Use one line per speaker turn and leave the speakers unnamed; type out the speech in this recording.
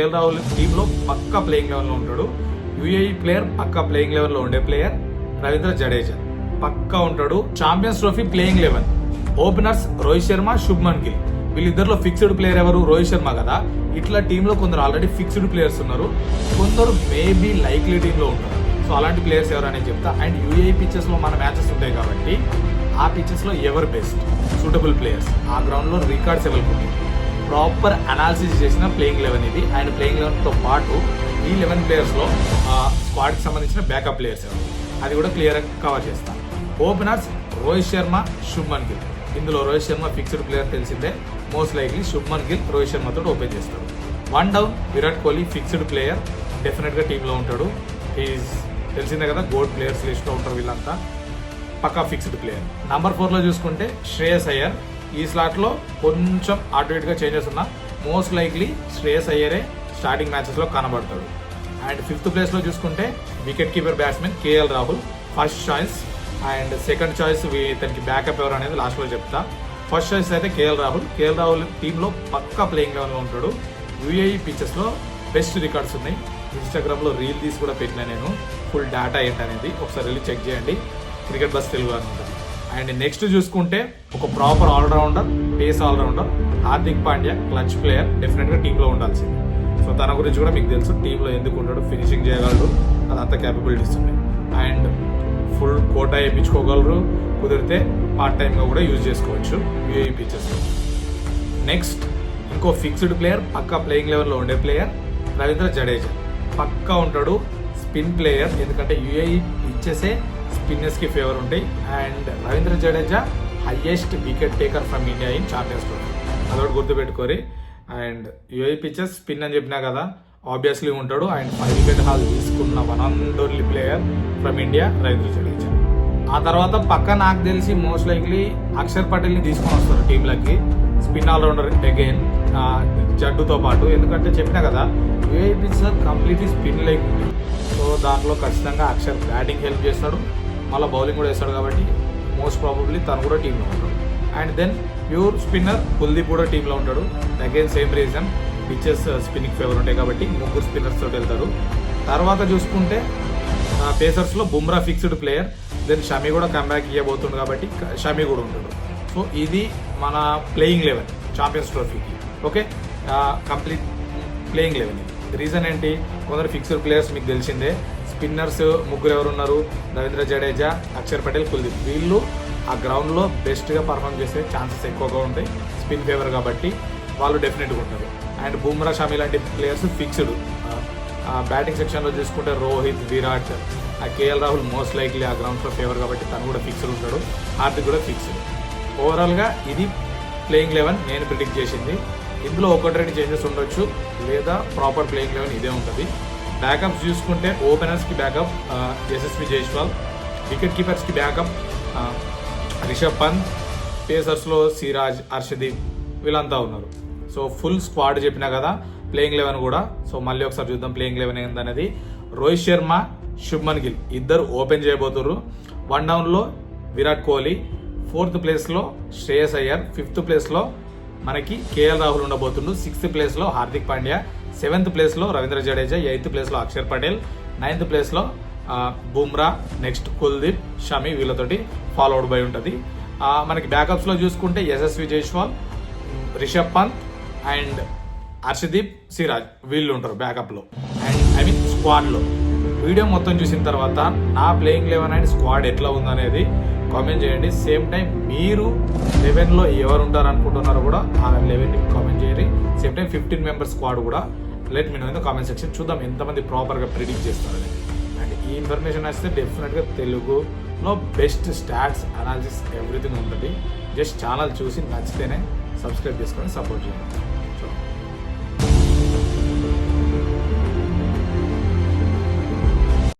KL Rahul టీంలో పక్కా playing లెవెల్లో ఉంటాడు. యూఏఈ ప్లేయర్ పక్కా ప్లేయింగ్ లెవెల్లో ఉండే ప్లేయర్ రవీంద్ర జడేజా పక్కా ఉంటాడు. Champions trophy playing 11 openers Rohit Sharma, Shubman Gill. వీళ్ళిద్దరిలో ఫిక్స్డ్ ప్లేయర్ ఎవరు? రోహిత్ శర్మ కదా. ఇట్లా టీంలో కొందరు ఆల్రెడీ ఫిక్స్డ్ ప్లేయర్స్ ఉన్నారు, కొందరు మేబీ లైక్లీ టీంలో ఉంటారు. సో అలాంటి ప్లేయర్స్ ఎవరు అనేది చెప్తా. అండ్ యూఏఈ పిచెస్ లో మన మ్యాచెస్ ఉంటాయి కాబట్టి ఆ పిచెస్ లో ఎవరు బెస్ట్ సూటబుల్ ప్లేయర్స్, ఆ గ్రౌండ్ లో రికార్డ్స్ ఎవరికి ప్రాపర్ అనాలిసిస్ చేసిన ప్లేయింగ్ 11 ఇది. అండ్ ప్లేయింగ్ 11 తో పాటు ఈ 11 ప్లేయర్స్ లో స్క్వాడ్ కి సంబంధించిన బ్యాకప్ ప్లేయర్స్ ఎవరు అది కూడా క్లియర్ కవర్ చేస్తాం. ఓపెనర్స్ రోహిత్ శర్మ, శుభ్మన్ గిల్. ఇందులో రోహిత్ శర్మ ఫిక్స్డ్ ప్లేయర్ తెలిసిందే, మోస్ట్ లైక్లీ శుభ్మన్ గిల్ రోహిత్ శర్మతో ఓపెన్ చేస్తాడు. 1 down Virat Kohli fixed player, definite గా టీంలో ఉంటాడు. ఈజ్ తెలిసిందే కదా, గోల్డ్ ప్లేయర్స్ లిస్ట్ లో ఉంటారు వీళ్ళంతా, పక్కా ఫిక్స్డ్ ప్లేయర్. నంబర్ 4 లో చూసుకుంటే శ్రేయస్ అయ్యర్. ఈ స్లాట్ లో కొంచెం అటు ఇటుగా చేంజెస్ ఉన్నా మోస్ట్ లైక్లీ శ్రేయస్ అయ్యరే స్టార్టింగ్ మ్యాచెస్ లో కనబడతాడు. అండ్ 5th ప్లేస్ లో చూసుకుంటే wicket keeper batsmen KL Rahul first choice. And second choice ఇతనికి బ్యాకప్ ఎవరు అనేది లాస్ట్ లో చెప్తా. ఫస్ట్ చాయిస్ అయితే కేఎల్ రాహుల్ టీంలో పక్కా ప్లేయింగ్ లెవెల్లో ఉంటాడు. యూఏఈ పిచెస్ లో బెస్ట్ రికార్డ్స్ ఉన్నాయి. ఇన్స్టాగ్రామ్ లో రీల్ తీసి కూడా పెట్టినా నేను, ఫుల్ డేటా ఏంటనేది ఒకసారి వెళ్ళి చెక్ చేయండి, క్రికెట్ బస్ తెలుగు అని ఉంటుంది. అండ్ నెక్స్ట్ చూసుకుంటే ఒక proper allrounder, pace allrounder Hardik Pandya, clutch player, definite గా టీంలో ఉండాల్సింది. సో తన గురించి కూడా మీకు తెలుసు, టీంలో ఎందుకు ఉంటాడు, ఫినిషింగ్ చేయగలరు, అదంతా క్యాపబిలిటీస్ ఉన్నాయి. అండ్ ఫుల్ కోటా వేయించుకోగలరు, కుదిరితే పార్ట్ టైమ్ గా కూడా యూజ్ చేసుకోవచ్చు యూఏఈ పిచెస్. నెక్స్ట్ ఇంకో ఫిక్స్డ్ ప్లేయర్, పక్కా ప్లేయింగ్ లెవెల్లో ఉండే ప్లేయర్ రవీంద్ర జడేజా పక్కా ఉంటాడు. స్పిన్ ప్లేయర్, ఎందుకంటే యూఏఈ పిచ్చెసే స్పిన్నర్స్ కి ఫేవర్ ఉంటాయి. And Ravindra Jadeja highest wicket taker from India in champions trophy, అదొకటి గుర్తుపెట్టుకోరి. అండ్ యూఏఈ పిచెస్ స్పిన్ అని చెప్పినా కదా, ఆబ్వియస్లీ ఉంటాడు. అండ్ 5 వికెట్ హాల్ తీసుకున్న 1 and only player from India Ravindra Jadeja. ఆ తర్వాత పక్క నాకు తెలిసి మోస్ట్ లైక్లీ అక్షర్ పటేల్ ని తీసుకొని వస్తారు టీంలకి, స్పిన్ ఆల్రౌండర్ అగైన్ జడ్డుతో పాటు. ఎందుకంటే చెప్పినా కదా, UAE pitches completely spin like ఉంది. సో దాంట్లో ఖచ్చితంగా అక్షర్ బ్యాటింగ్ హెల్ప్ చేస్తాడు, మళ్ళీ బౌలింగ్ కూడా వేస్తాడు కాబట్టి మోస్ట్ ప్రాబబ్లీ తను కూడా టీంలో ఉంటాడు. And then pure spinner Kuldeep కూడా టీంలో ఉంటాడు. Again same reason, pitches spinning favour ఉంటాయి కాబట్టి 3 స్పిన్నర్స్ తోటి వెళ్తారు. తర్వాత చూసుకుంటే పేసర్స్ లో Bumrah fixed player, then Shami కూడా కంబ్యాక్ ఇవ్వబోతుంది కాబట్టి షమి కూడా ఉంటాడు. సో ఇది మన ప్లేయింగ్ 11 ఛాంపియన్స్ ట్రోఫీకి. ఓకే, కంప్లీట్ ప్లేయింగ్ 11 ఇది. రీజన్ ఏంటి, కొందరు ఫిక్స్డ్ ప్లేయర్స్ మీకు తెలిసిందే. స్పిన్నర్స్ 3 ఎవరు ఉన్నారు, రవీంద్ర జడేజా, అక్షర్ పటేల్, కుల్దీప్. వీళ్ళు ఆ గ్రౌండ్ లో బెస్ట్ గా పర్ఫామ్ చేసే ఛాన్సెస్ ఎక్కువగా ఉంటాయి, స్పిన్ ఫేవర్ కాబట్టి వాళ్ళు డెఫినెట్గా ఉంటారు. అండ్ బుమ్రా, షమి లాంటి ప్లేయర్స్ ఫిక్స్డ్. బ్యాటింగ్ సెక్షన్ లో చూసుకుంటే Rohit, Virat, KL Rahul most likely ఆ గ్రౌండ్స్ లో ఫేవర్ కాబట్టి తను కూడా ఫిక్స్డ్ ఉంటాడు. హార్దిక్ కూడా ఫిక్స్డ్. ఓవరాల్ గా ఇది ప్లేయింగ్ 11 నేను ప్రిడిక్ట్ చేసింది. ఇందులో 1-2 చేంజెస్ ఉండొచ్చు, లేదా ప్రాపర్ ప్లేయింగ్ 11 ఇదే ఉంటుంది. బ్యాకప్స్ చూసుకుంటే ఓపెనర్స్ కి backup Yashasvi Jaiswal, wicket keepers కి బ్యాకప్ రిషబ్ పంత్, పేసర్స్ లో సిరాజ్, హర్షదీప్ వీళ్ళంతా ఉన్నారు. సో ఫుల్ స్క్వాడ్ చెప్పినా కదా ప్లేయింగ్ 11 కూడా. సో మళ్ళీ ఒకసారి చూద్దాం ప్లేయింగ్ 11 ఏందనేది. రోహిత్ శర్మ, శుభ్మన్ గిల్ ఇద్దరు ఓపెన్ చేయబోతున్నారు. 1 డౌన్ లో విరాట్ కోహ్లీ, 4th ప్లేస్ లో శ్రేయస్ అయ్యర్, 5th ప్లేస్ లో మనకి కేఎల్ రాహుల్ ఉండబోతుండు, 6th ప్లేస్ లో హార్దిక్ పాండ్యా, 7th ప్లేస్ లో రవీంద్ర జడేజా, 8th ప్లేస్ లో అక్షర్ పటేల్, 9th ప్లేస్ లో బుమ్రా, నెక్స్ట్ కుల్దీప్, షమి వీళ్ళతోటి ఫాలోడ్ బై ఉంటుంది. మనకి బ్యాకప్స్ లో చూసుకుంటే యశస్వి జైస్వాల్, రిషబ్ పంత్ అండ్ హర్షదీప్, సిరాజ్ వీళ్ళు ఉంటారు బ్యాకప్ లో. అండ్ ఐ మీన్ స్క్వాడ్ లో. వీడియో మొత్తం చూసిన తర్వాత నా ప్లేయింగ్ 11 అండ్ స్క్వాడ్ ఎట్లా ఉందనేది కామెంట్ చేయండి. సేమ్ టైం మీరు 11 లో ఎవరు ఉంటారు అనుకుంటున్నారో కూడా ఆ 11 కామెంట్ చేయండి. సేమ్ టైం 15 మెంబర్స్ స్క్వాడ్ కూడా let me know in the comment section. చూద్దాం ఎంతమంది ప్రాపర్ గా ప్రిడిక్ట్ చేస్తారని. అండ్ ఈ ఇన్ఫర్మేషన్ వస్తే డెఫినెట్ గా తెలుగులో బెస్ట్ స్టాట్స్, అనాలిసిస్ ఎవ్రీథింగ్ ఉంటుంది. జస్ట్ ఛానల్ చూసి నచ్చితేనే సబ్స్క్రైబ్ చేసుకొని సపోర్ట్ చేయండి.